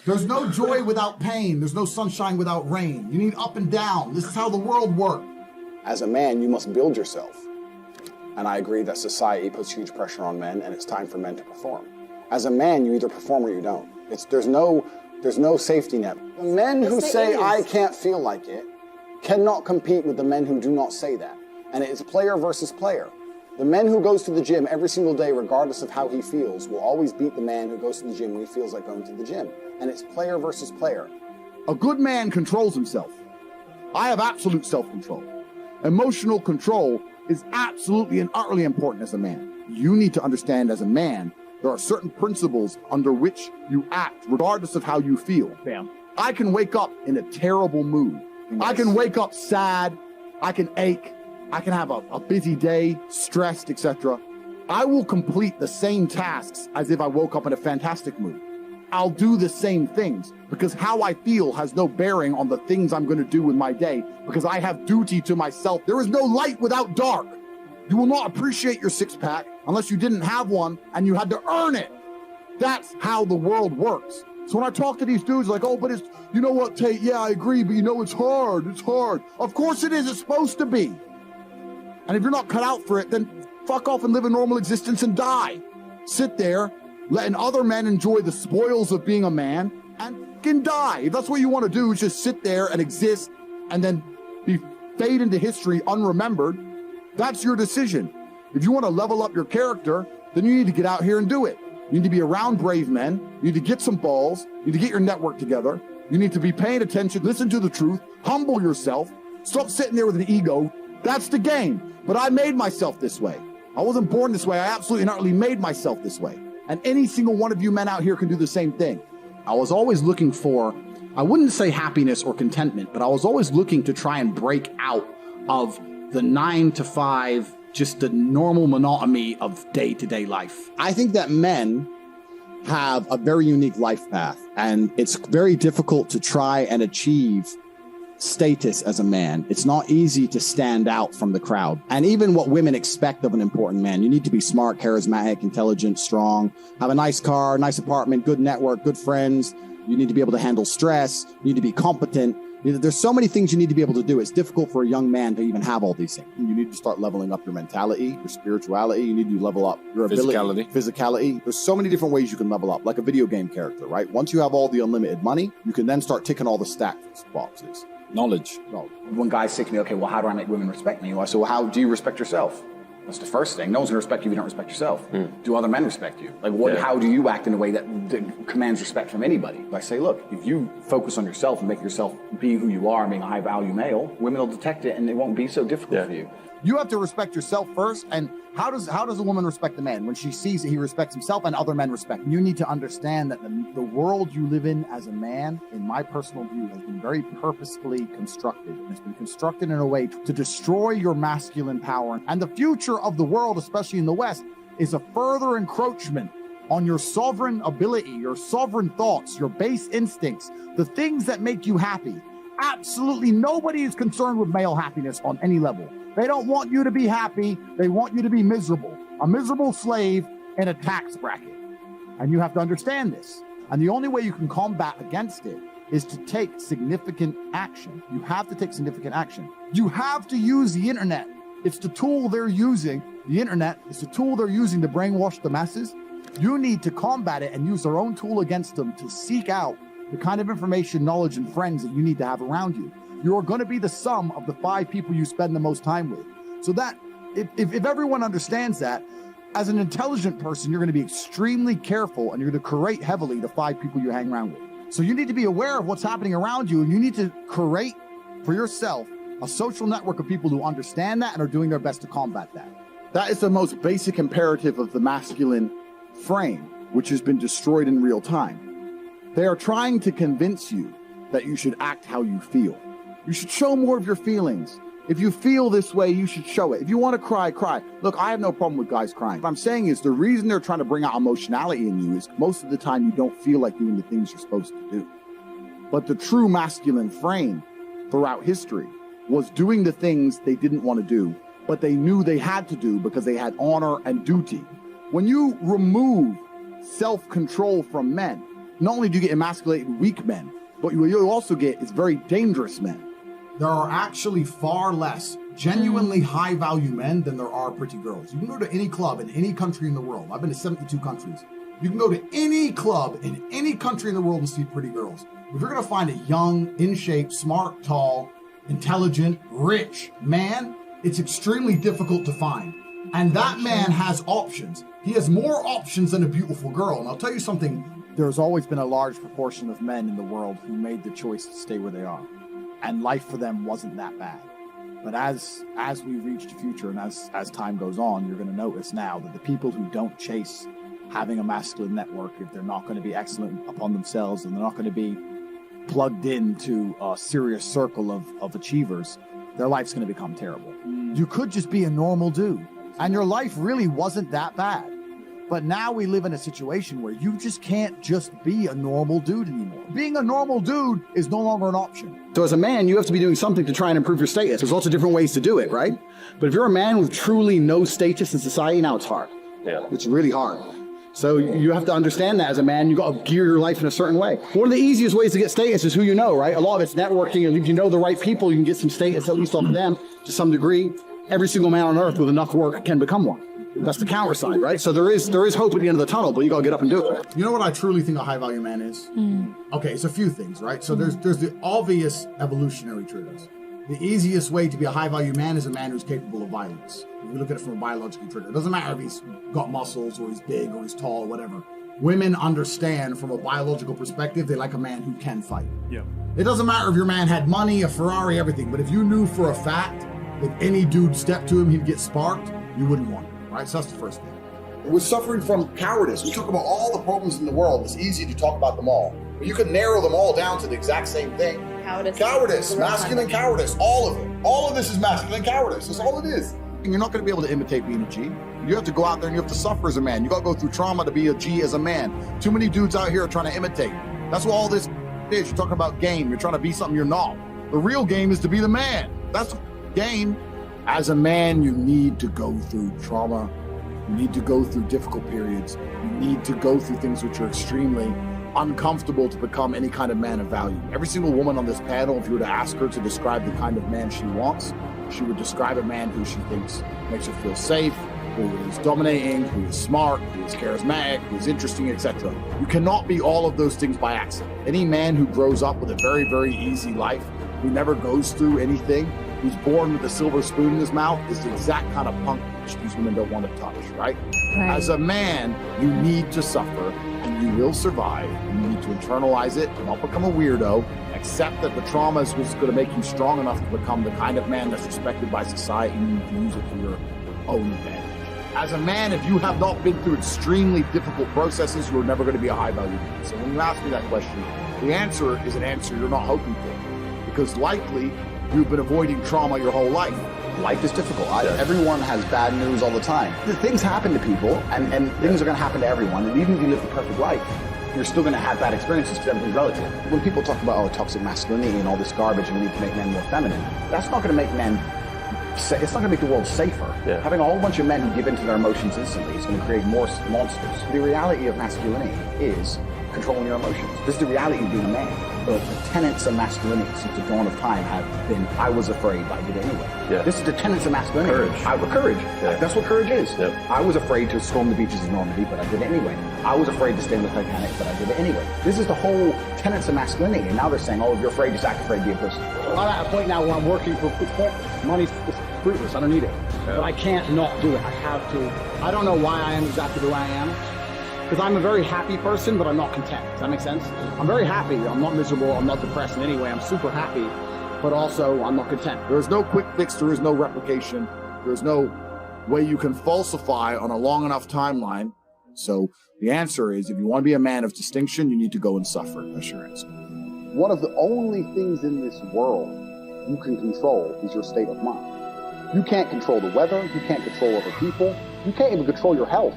There's no joy without pain. There's no sunshine without rain. You need up and down. This is how the world works. As a man, you must build yourself. And I agree that society puts huge pressure on men, and it's time for men to perform. As a man, you either perform or you don't. There's no safety net. The men who say, I can't feel like it, cannot compete with the men who do not say that. And it is player versus player. The man who goes to the gym every single day, regardless of how he feels, will always beat the man who goes to the gym when he feels like going to the gym. And it's player versus player. A good man controls himself. I have absolute self-control. Emotional control is absolutely and utterly important as a man. You need to understand as a man, there are certain principles under which you act, regardless of how you feel. Bam. I can wake up in a terrible mood. Yes. I can wake up sad. I can ache. I can have a busy day, stressed, etc. I will complete the same tasks as if I woke up in a fantastic mood. I'll do the same things because how I feel has no bearing on the things I'm going to do with my day because I have duty to myself. There is no light without dark. You will not appreciate your six-pack unless you didn't have one and you had to earn it. That's how the world works. So when I talk to these dudes like, oh, but it's, you know what, Tate, yeah, I agree, but you know, it's hard. It's hard. Of course it is. It's supposed to be. And if you're not cut out for it, then fuck off and live a normal existence and die. Sit there, letting other men enjoy the spoils of being a man and fucking die. If that's what you want to do, is just sit there and exist and then fade into history unremembered. That's your decision. If you want to level up your character, then you need to get out here and do it. You need to be around brave men. You need to get some balls. You need to get your network together. You need to be paying attention, listen to the truth, humble yourself, stop sitting there with an ego. That's the game. But I made myself this way. I wasn't born this way. I absolutely and utterly made myself this way. And any single one of you men out here can do the same thing. I was always looking for, I wouldn't say happiness or contentment, but I was always looking to try and break out of the 9 to 5, just the normal monotony of day-to-day life. I think that men have a very unique life path, and it's very difficult to try and achieve status as a man. It's not easy to stand out from the crowd. And even what women expect of an important man, you need to be smart, charismatic, intelligent, strong, have a nice car, nice apartment, good network, good friends. You need to be able to handle stress. You need to be competent. There's so many things you need to be able to do. It's difficult for a young man to even have all these things. You need to start leveling up your mentality, your spirituality. You need to level up your ability, physicality. There's so many different ways you can level up, like a video game character, right? Once you have all the unlimited money, you can then start ticking all the stats boxes. Knowledge. When guys say to me, okay, well, how do I make women respect me? I say, well, how do you respect yourself? That's the first thing. No one's going to respect you if you don't respect yourself. Do other men respect you? Like, how do you act in a way that commands respect from anybody? I say, look, if you focus on yourself and make yourself be who you are and being a high-value male, women will detect it and it won't be so difficult for you. You have to respect yourself first. And how does a woman respect a man? When she sees that he respects himself and other men respect him. You need to understand that the world you live in as a man, in my personal view, has been very purposefully constructed. It's been constructed in a way to destroy your masculine power. And the future of the world, especially in the West, is a further encroachment on your sovereign ability, your sovereign thoughts, your base instincts, the things that make you happy. Absolutely nobody is concerned with male happiness on any level. They don't want you to be happy. They want you to be miserable, a miserable slave in a tax bracket. And you have to understand this. And the only way you can combat against it is to take significant action. You have to take significant action. You have to use the internet. It's the tool they're using. The internet is the tool they're using to brainwash the masses. You need to combat it and use their own tool against them to seek out the kind of information, knowledge, and friends that you need to have around you. You're going to be the sum of the 5 people you spend the most time with. So that, if everyone understands that, as an intelligent person, you're going to be extremely careful and you're going to curate heavily the 5 people you hang around with. So you need to be aware of what's happening around you, and you need to curate for yourself a social network of people who understand that and are doing their best to combat that. That is the most basic imperative of the masculine frame, which has been destroyed in real time. They are trying to convince you that you should act how you feel. You should show more of your feelings. If you feel this way, you should show it. If you want to cry, cry. Look, I have no problem with guys crying. What I'm saying is the reason they're trying to bring out emotionality in you is most of the time you don't feel like doing the things you're supposed to do. But the true masculine frame throughout history was doing the things they didn't want to do, but they knew they had to do because they had honor and duty. When you remove self-control from men, not only do you get emasculated weak men, but what you also get is very dangerous men. There are actually far less genuinely high-value men than there are pretty girls. You can go to any club in any country in the world. I've been to 72 countries. You can go to any club in any country in the world and see pretty girls. If you're going to find a young, in shape, smart, tall, intelligent, rich man, it's extremely difficult to find. And that man has options. He has more options than a beautiful girl. And I'll tell you something. There's always been a large proportion of men in the world who made the choice to stay where they are. And life for them wasn't that bad. But as we reach the future and as time goes on, you're going to notice now that the people who don't chase having a masculine network, if they're not going to be excellent upon themselves and they're not going to be plugged into a serious circle of achievers, their life's going to become terrible. You could just be a normal dude, and your life really wasn't that bad. But now we live in a situation where you just can't just be a normal dude anymore. Being a normal dude is no longer an option. So as a man, you have to be doing something to try and improve your status. There's lots of different ways to do it, right? But if you're a man with truly no status in society, now it's hard. Yeah. It's really hard. So you have to understand that as a man, you got to gear your life in a certain way. One of the easiest ways to get status is who you know, right? A lot of it's networking, and if you know the right people, you can get some status, at least off of them, to some degree. Every single man on earth with enough work can become one. That's the counter side, right? So there is hope at the end of the tunnel, but you got to get up and do it. You know what I truly think a high-value man is? Okay, it's a few things, right? So there's the obvious evolutionary triggers. The easiest way to be a high-value man is a man who's capable of violence. If you look at it from a biological trigger, it doesn't matter if he's got muscles or he's big or he's tall or whatever. Women understand from a biological perspective, they like a man who can fight. Yeah. It doesn't matter if your man had money, a Ferrari, everything, but if you knew for a fact that any dude stepped to him, he'd get sparked, you wouldn't want him, right? So that's the first thing. We're suffering from cowardice. We talk about all the problems in the world. It's easy to talk about them all. But you could narrow them all down to the exact same thing. Cowardice, masculine cowardice, all of it. All of this is masculine cowardice. That's all it is. And you're not going to be able to imitate being a G. You have to go out there and you have to suffer as a man. You got to go through trauma to be a G as a man. Too many dudes out here are trying to imitate. That's what all this is. You're talking about game. You're trying to be something you're not. The real game is to be the man. That's the game. As a man, you need to go through trauma. You need to go through difficult periods. You need to go through things which are extremely uncomfortable to become any kind of man of value. Every single woman on this panel, if you were to ask her to describe the kind of man she wants, she would describe a man who she thinks makes her feel safe, who is dominating, who is smart, who is charismatic, who is interesting, etc. You cannot be all of those things by accident. Any man who grows up with a very, very easy life, who never goes through anything, who's born with a silver spoon in his mouth, is the exact kind of punk which these women don't want to touch, right? As a man, you need to suffer and you will survive. You need to internalize it, not become a weirdo, accept that the trauma is what's going to make you strong enough to become the kind of man that's respected by society, and you can use it for your own advantage. As a man, if you have not been through extremely difficult processes, you're never going to be a high-value man. So when you ask me that question, the answer is an answer you're not hoping for, because likely you've been avoiding trauma your whole life. Life is difficult. Everyone has bad news all the time. Things happen to people, and things are going to happen to everyone. And even if you live the perfect life, you're still going to have bad experiences because everything's relative. When people talk about toxic masculinity and all this garbage, and we need to make men more feminine, that's not going to make men. It's not going to make the world safer. Yeah. Having a whole bunch of men who give in to their emotions instantly is going to create more monsters. The reality of masculinity is controlling your emotions. This is the reality of being a man. The tenets of masculinity since the dawn of time have been, I was afraid, but I did it anyway. Yeah. This is the tenets of masculinity. Courage. Yeah. That's what courage is. Yep. I was afraid to storm the beaches of Normandy, but I did it anyway. I was afraid to stay in the Titanic, but I did it anyway. This is the whole tenets of masculinity, and now they're saying, if you're afraid, just act afraid, be a pussy. I'm at a point now where I'm working for money's fruitless. I don't need it. Yeah. But I can't not do it. I have to. I don't know why I am exactly the way I am. Because I'm a very happy person, but I'm not content. Does that make sense? I'm very happy. I'm not miserable. I'm not depressed in any way. I'm super happy, but also I'm not content. There is no quick fix. There is no replication. There's no way you can falsify on a long enough timeline. So the answer is, if you want to be a man of distinction, you need to go and suffer. That's your answer. One of the only things in this world you can control is your state of mind. You can't control the weather. You can't control other people. You can't even control your health.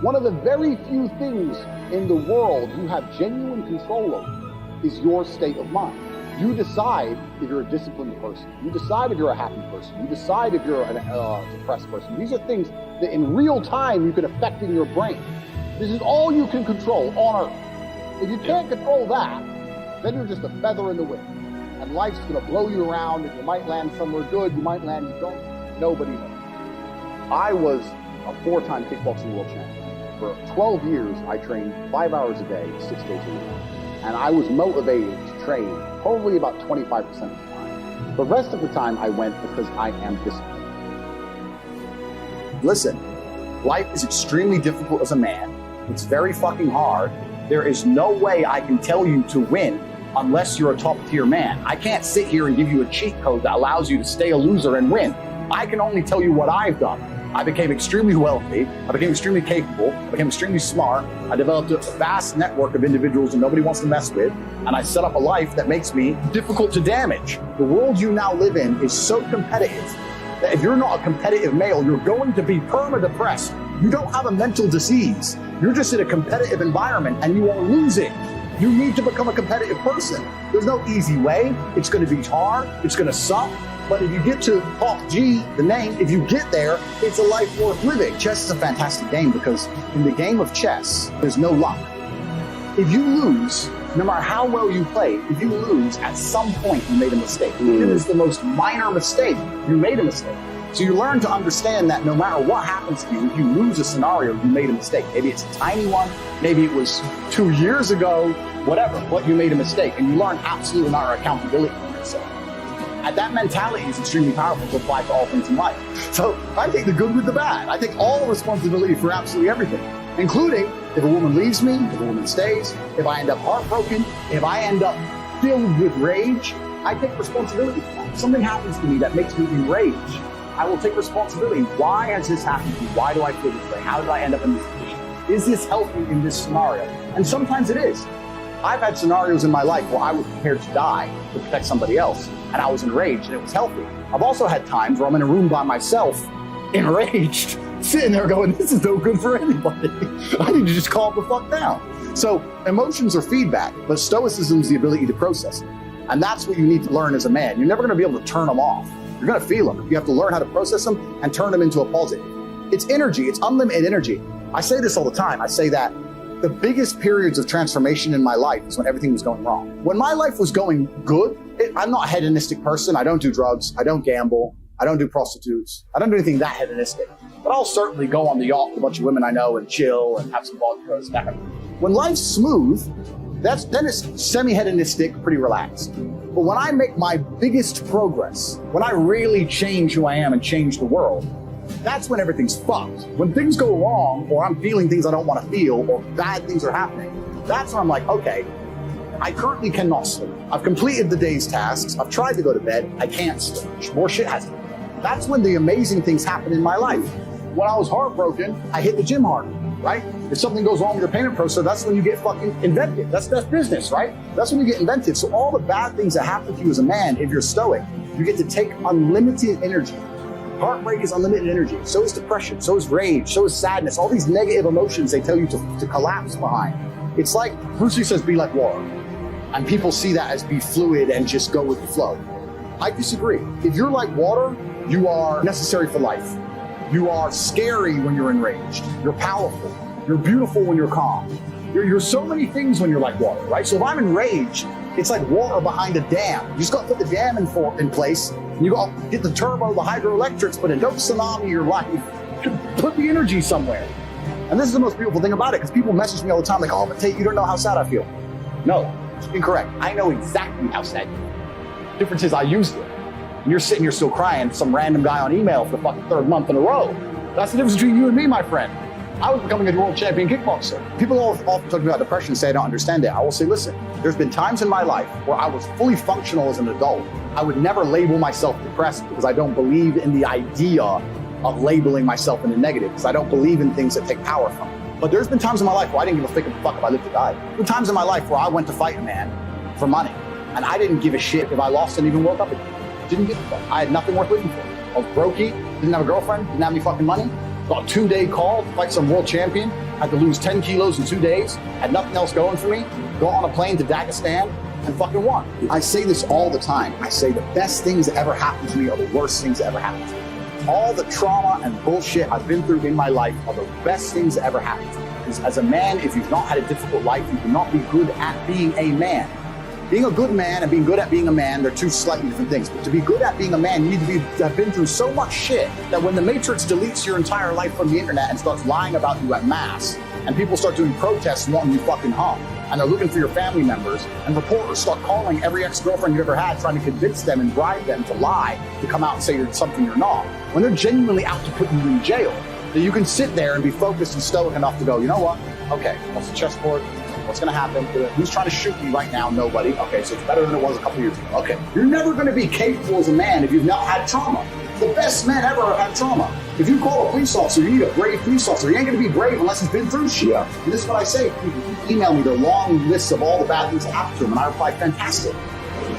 One of the very few things in the world you have genuine control over is your state of mind. You decide if you're a disciplined person. You decide if you're a happy person. You decide if you're a depressed person. These are things that in real time you can affect in your brain. This is all you can control on Earth. If you can't control that, then you're just a feather in the wind. And life's gonna blow you around, and you might land somewhere good, you might land you don't. Nobody knows. I was a 4-time kickboxing world champion. For 12 years, I trained 5 hours a day, 6 days a week. And I was motivated to train probably about 25% of the time. The rest of the time I went because I am disciplined. Listen, life is extremely difficult as a man. It's very fucking hard. There is no way I can tell you to win unless you're a top tier man. I can't sit here and give you a cheat code that allows you to stay a loser and win. I can only tell you what I've done. I became extremely wealthy, I became extremely capable, I became extremely smart, I developed a vast network of individuals that nobody wants to mess with, and I set up a life that makes me difficult to damage. The world you now live in is so competitive that if you're not a competitive male, you're going to be perma-depressed. You don't have a mental disease. You're just in a competitive environment and you are losing. You need to become a competitive person. There's no easy way. It's going to be hard, it's going to suck. But if you get to top G, the name, if you get there, it's a life worth living. Chess is a fantastic game because in the game of chess, there's no luck. If you lose, no matter how well you play, if you lose, at some point you made a mistake. It is the most minor mistake, you made a mistake. So you learn to understand that no matter what happens to you, if you lose a scenario, you made a mistake. Maybe it's a tiny one, maybe it was 2 years ago, whatever, but you made a mistake. And you learn absolute and utter accountability for yourself. And that mentality is extremely powerful to apply to all things in life. So I take the good with the bad. I take all responsibility for absolutely everything, including if a woman leaves me, if a woman stays, if I end up heartbroken, if I end up filled with rage, I take responsibility for that. If something happens to me that makes me enraged, I will take responsibility. Why has this happened to me? Why do I feel this way? How did I end up in this position? Is this healthy in this scenario? And sometimes it is. I've had scenarios in my life where I was prepared to die to protect somebody else, and I was enraged, and it was healthy. I've also had times where I'm in a room by myself, enraged, sitting there going, this is no good for anybody. I need to just calm the fuck down. So emotions are feedback, but stoicism is the ability to process it. And that's what you need to learn as a man. You're never gonna be able to turn them off. You're gonna feel them. You have to learn how to process them and turn them into a positive. It's energy, it's unlimited energy. I say this all the time. I say that the biggest periods of transformation in my life is when everything was going wrong. When my life was going good, I'm not a hedonistic person. I don't do drugs. I don't gamble. I don't do prostitutes. I don't do anything that hedonistic. But I'll certainly go on the yacht with a bunch of women I know and chill and have some vodka. When life's smooth, then it's semi-hedonistic, pretty relaxed. But when I make my biggest progress, when I really change who I am and change the world, that's when everything's fucked. When things go wrong, or I'm feeling things I don't want to feel, or bad things are happening, that's when I'm like, okay, I currently cannot sleep. I've completed the day's tasks. I've tried to go to bed. I can't sleep. More shit has to be done. That's when the amazing things happen in my life. When I was heartbroken, I hit the gym harder, right? If something goes wrong with your payment process, that's when you get fucking inventive. That's business, right? That's when you get inventive. So all the bad things that happen to you as a man, if you're stoic, you get to take unlimited energy. Heartbreak is unlimited energy. So is depression. So is rage. So is sadness. All these negative emotions they tell you to collapse behind. It's like Bruce Lee says, be like water. And people see that as be fluid and just go with the flow. I disagree. If you're like water, you are necessary for life. You are scary when you're enraged. You're powerful. You're beautiful when you're calm. You're so many things when you're like water, right? So if I'm enraged, it's like water behind a dam. You just got to put the dam in place. And you got to get the turbo, the hydroelectrics, but don't tsunami your life. Put the energy somewhere. And this is the most beautiful thing about it, because people message me all the time like, oh, but Tate, you don't know how sad I feel. No, incorrect. I know exactly how sad you feel. The difference is I used it. And you're sitting here still crying, some random guy on email for the fucking 3rd month in a row. That's the difference between you and me, my friend. I was becoming a world champion kickboxer. People often talk about depression and say I don't understand it. I will say, listen, there's been times in my life where I was fully functional as an adult. I would never label myself depressed because I don't believe in the idea of labeling myself in the negative, because I don't believe in things that take power from me. But there's been times in my life where I didn't give a fuck if I lived or died. There were times in my life where I went to fight a man for money, and I didn't give a shit if I lost and even woke up again. Didn't give a fuck. I had nothing worth living for. I was brokey, didn't have a girlfriend, didn't have any fucking money. Got a 2-day call to fight some world champion. Had to lose 10 kilos in 2 days. Had nothing else going for me. Got on a plane to Dagestan and fucking won. I say this all the time. I say the best things that ever happened to me are the worst things that ever happened to me. All the trauma and bullshit I've been through in my life are the best things that ever happened to me. Because as a man, if you've not had a difficult life, you cannot be good at being a man. Being a good man and being good at being a man, they're two slightly different things. But to be good at being a man, you need to have been through so much shit that when the Matrix deletes your entire life from the internet and starts lying about you at mass, and people start doing protests wanting you fucking hung, and they're looking for your family members, and reporters start calling every ex-girlfriend you've ever had, trying to convince them and bribe them to lie, to come out and say you're something you're not, when they're genuinely out to put you in jail, that you can sit there and be focused and stoic enough to go, you know what? Okay, that's the chessboard. What's going to happen? Who's trying to shoot me right now? Nobody. Okay, so it's better than it was a couple years ago. Okay, you're never going to be capable as a man if you've not had trauma. The best men ever have had trauma. If you call a police officer, you need a brave police officer. He ain't going to be brave unless he's been through shit. Yeah. And this is what I say. People email me their long lists of all the bad things that happened to them, and I reply, fantastic.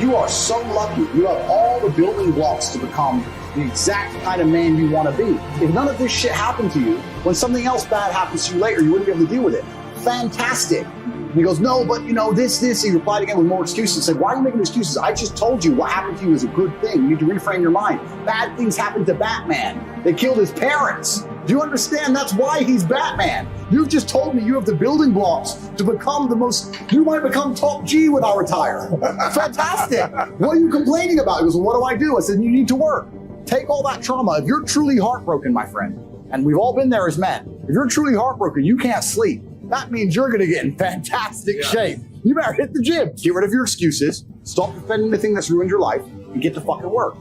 You are so lucky. You have all the building blocks to become the exact kind of man you want to be. If none of this shit happened to you, when something else bad happens to you later, you wouldn't be able to deal with it. Fantastic. And he goes, no, but you know, this. He replied again with more excuses. He said, why are you making excuses? I just told you what happened to you is a good thing. You need to reframe your mind. Bad things happened to Batman. They killed his parents. Do you understand? That's why he's Batman. You've just told me you have the building blocks to become you might become top G when I retire. Fantastic. What are you complaining about? He goes, well, what do? I said, you need to work. Take all that trauma. If you're truly heartbroken, my friend, and we've all been there as men, if you're truly heartbroken, you can't sleep. That means you're going to get in fantastic shape. You better hit the gym. Get rid of your excuses. Stop defending the thing that's ruined your life and get to fucking work.